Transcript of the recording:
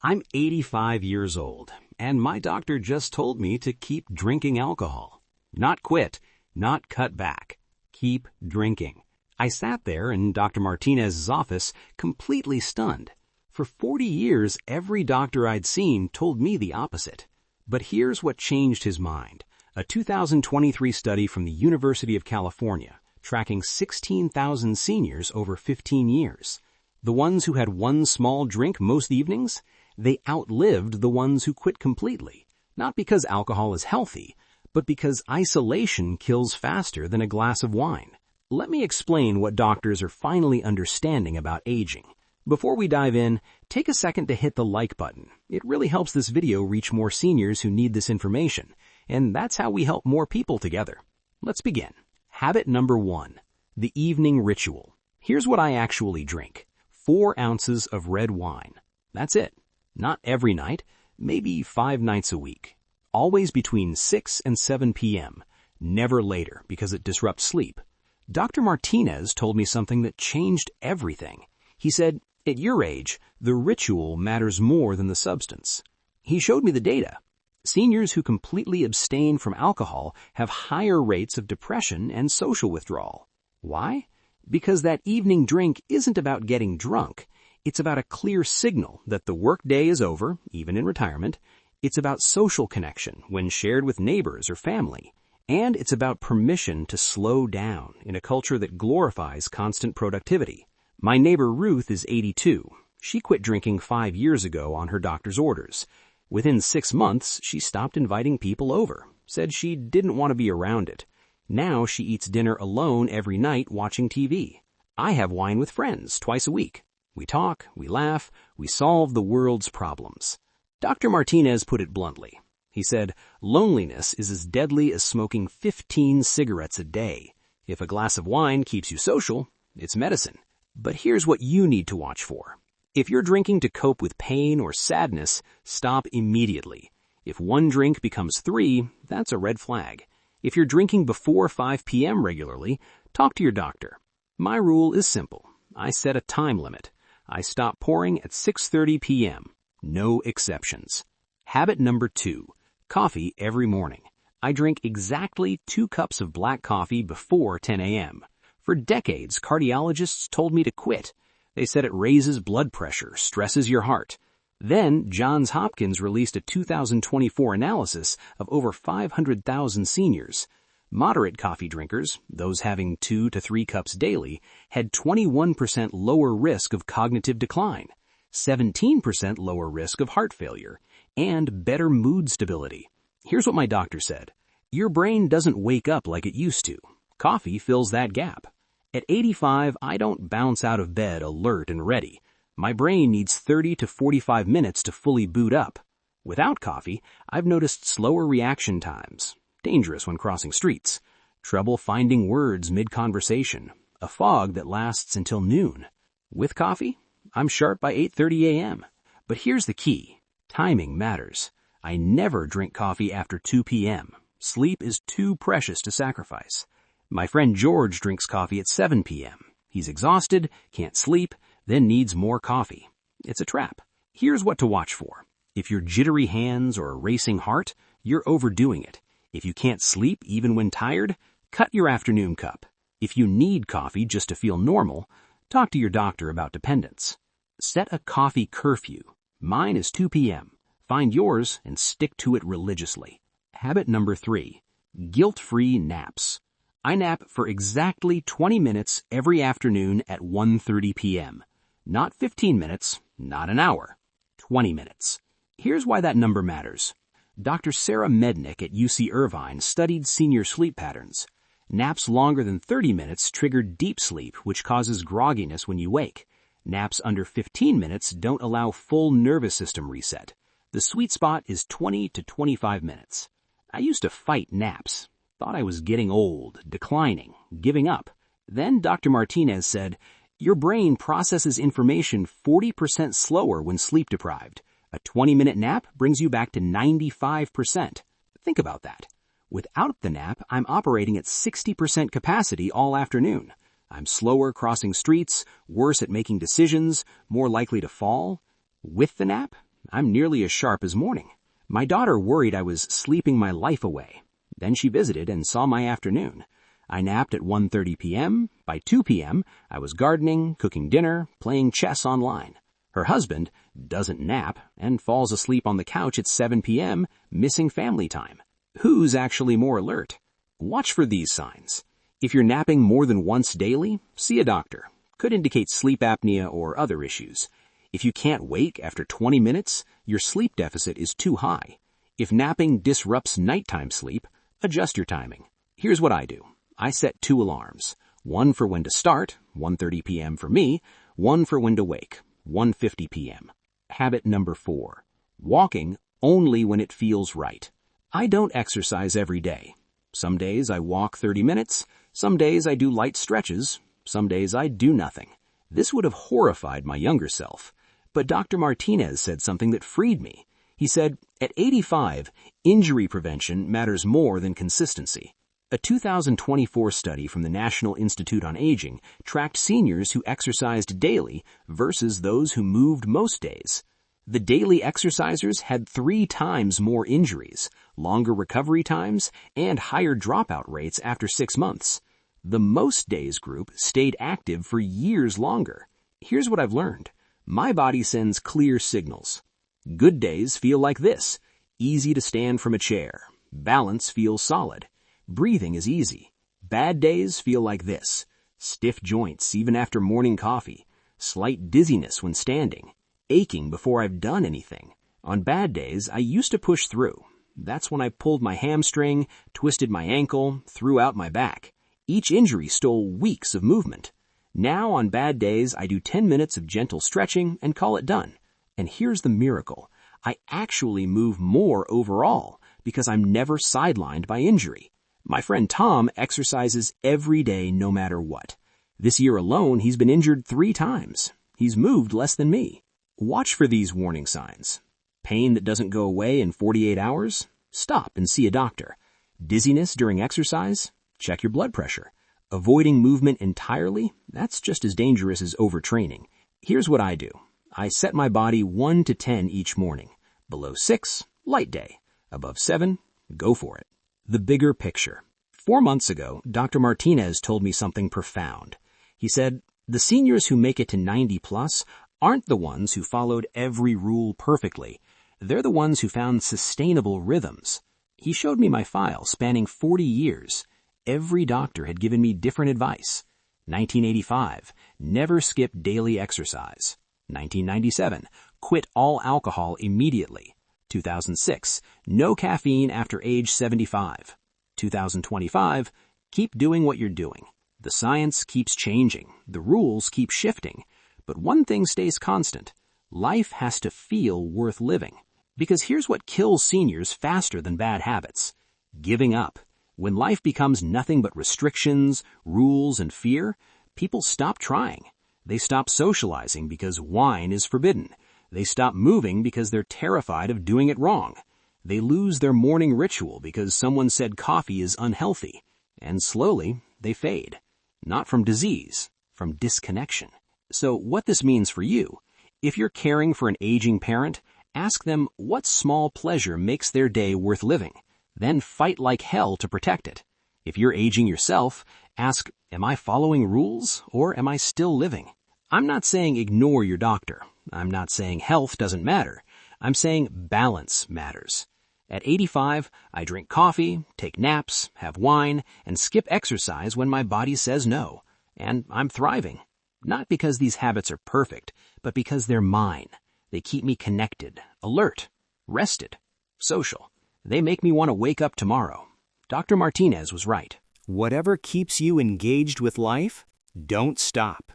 I'm 85 years old, and my doctor just told me to keep drinking alcohol. Not quit, not cut back. Keep drinking. I sat there in Dr. Martinez's office, completely stunned. For 40 years, every doctor I'd seen told me the opposite. But here's what changed his mind. A 2023 study from the University of California, tracking 16,000 seniors over 15 years. The ones who had one small drink most evenings, they outlived the ones who quit completely. Not because alcohol is healthy, but because isolation kills faster than a glass of wine. Let me explain what doctors are finally understanding about aging. Before we dive in, take a second to hit the like button. It really helps this video reach more seniors who need this information, and that's how we help more people together. Let's begin. Habit number 1, the evening ritual. Here's what I actually drink. 4 ounces of red wine. That's it. Not every night, maybe 5 nights a week. Always between 6 and 7 p.m. Never later because it disrupts sleep. Dr. Martinez told me something that changed everything. He said, at your age, the ritual matters more than the substance. He showed me the data. Seniors who completely abstain from alcohol have higher rates of depression and social withdrawal. Why? Because that evening drink isn't about getting drunk. It's about a clear signal that the workday is over, even in retirement. It's about social connection when shared with neighbors or family. And it's about permission to slow down in a culture that glorifies constant productivity. My neighbor Ruth is 82. She quit drinking 5 years ago on her doctor's orders. Within 6 months, she stopped inviting people over, said she didn't want to be around it. Now she eats dinner alone every night watching TV. I have wine with friends twice a week. We talk, we laugh, we solve the world's problems. Dr. Martinez put it bluntly. He said, loneliness is as deadly as smoking 15 cigarettes a day. If a glass of wine keeps you social, it's medicine. But here's what you need to watch for. If you're drinking to cope with pain or sadness, stop immediately. If 1 drink becomes 3, that's a red flag. If you're drinking before 5 p.m. regularly, talk to your doctor. My rule is simple. I set a time limit. I stop pouring at 6:30 p.m. No exceptions. Habit number 2, coffee every morning. I drink exactly 2 cups of black coffee before 10 a.m. For decades, cardiologists told me to quit. They said it raises blood pressure, stresses your heart. Then, Johns Hopkins released a 2024 analysis of over 500,000 seniors. Moderate coffee drinkers, those having 2 to 3 cups daily, had 21% lower risk of cognitive decline, 17% lower risk of heart failure, and better mood stability. Here's what my doctor said. Your brain doesn't wake up like it used to. Coffee fills that gap. At 85, I don't bounce out of bed alert and ready. My brain needs 30 to 45 minutes to fully boot up. Without coffee, I've noticed slower reaction times, dangerous when crossing streets, trouble finding words mid-conversation, a fog that lasts until noon. With coffee, I'm sharp by 8:30 a.m. But here's the key. Timing matters. I never drink coffee after 2 p.m. Sleep is too precious to sacrifice. My friend George drinks coffee at 7 p.m. He's exhausted, can't sleep, then needs more coffee. It's a trap. Here's what to watch for. If you're jittery hands or a racing heart, you're overdoing it. If you can't sleep even when tired, cut your afternoon cup. If you need coffee just to feel normal, talk to your doctor about dependence. Set a coffee curfew. Mine is 2 p.m. Find yours and stick to it religiously. Habit number 3, guilt-free naps. I nap for exactly 20 minutes every afternoon at 1:30 p.m. Not 15 minutes, not an hour. 20 minutes. Here's why that number matters. Dr. Sarah Mednick at UC Irvine studied senior sleep patterns. Naps longer than 30 minutes trigger deep sleep, which causes grogginess when you wake. Naps under 15 minutes don't allow full nervous system reset. The sweet spot is 20 to 25 minutes. I used to fight naps. Thought I was getting old, declining, giving up. Then Dr. Martinez said, your brain processes information 40% slower when sleep deprived. A 20-minute nap brings you back to 95%. Think about that. Without the nap, I'm operating at 60% capacity all afternoon. I'm slower crossing streets, worse at making decisions, more likely to fall. With the nap, I'm nearly as sharp as morning. My daughter worried I was sleeping my life away. Then she visited and saw my afternoon. I napped at 1:30 p.m. By 2 p.m., I was gardening, cooking dinner, playing chess online. Her husband doesn't nap and falls asleep on the couch at 7 p.m., missing family time. Who's actually more alert? Watch for these signs. If you're napping more than once daily, see a doctor. Could indicate sleep apnea or other issues. If you can't wake after 20 minutes, your sleep deficit is too high. If napping disrupts nighttime sleep, adjust your timing. Here's what I do. I set 2 alarms. One for when to start, 1:30 p.m. for me, one for when to wake, 1:50 p.m. Habit number 4. Walking only when it feels right. I don't exercise every day. Some days I walk 30 minutes, some days I do light stretches, some days I do nothing. This would have horrified my younger self. But Dr. Martinez said something that freed me. He said, at 85, injury prevention matters more than consistency. A 2024 study from the National Institute on Aging tracked seniors who exercised daily versus those who moved most days. The daily exercisers had 3 times more injuries, longer recovery times, and higher dropout rates after 6 months. The most days group stayed active for years longer. Here's what I've learned. My body sends clear signals. Good days feel like this. Easy to stand from a chair. Balance feels solid. Breathing is easy. Bad days feel like this. Stiff joints even after morning coffee. Slight dizziness when standing. Aching before I've done anything. On bad days, I used to push through. That's when I pulled my hamstring, twisted my ankle, threw out my back. Each injury stole weeks of movement. Now, on bad days, I do 10 minutes of gentle stretching and call it done. And here's the miracle. I actually move more overall because I'm never sidelined by injury. My friend Tom exercises every day no matter what. This year alone, he's been injured 3 times. He's moved less than me. Watch for these warning signs. Pain that doesn't go away in 48 hours? Stop and see a doctor. Dizziness during exercise? Check your blood pressure. Avoiding movement entirely? That's just as dangerous as overtraining. Here's what I do. I set my body 1 to 10 each morning. Below 6, light day. Above 7, go for it. The bigger picture. 4 months ago, Dr. Martinez told me something profound. He said, the seniors who make it to 90 plus aren't the ones who followed every rule perfectly. They're the ones who found sustainable rhythms. He showed me my file spanning 40 years. Every doctor had given me different advice. 1985, never skip daily exercise. 1997, quit all alcohol immediately. 2006, no caffeine after age 75. 2025, keep doing what you're doing. The science keeps changing. The rules keep shifting. But one thing stays constant. Life has to feel worth living. Because here's what kills seniors faster than bad habits. Giving up. When life becomes nothing but restrictions, rules, and fear, people stop trying. They stop socializing because wine is forbidden. They stop moving because they're terrified of doing it wrong. They lose their morning ritual because someone said coffee is unhealthy. And slowly, they fade. Not from disease, from disconnection. So what this means for you, if you're caring for an aging parent, ask them what small pleasure makes their day worth living. Then fight like hell to protect it. If you're aging yourself, ask, am I following rules or am I still living? I'm not saying ignore your doctor. I'm not saying health doesn't matter. I'm saying balance matters. At 85, I drink coffee, take naps, have wine, and skip exercise when my body says no. And I'm thriving. Not because these habits are perfect, but because they're mine. They keep me connected, alert, rested, social. They make me want to wake up tomorrow. Dr. Martinez was right. Whatever keeps you engaged with life, don't stop.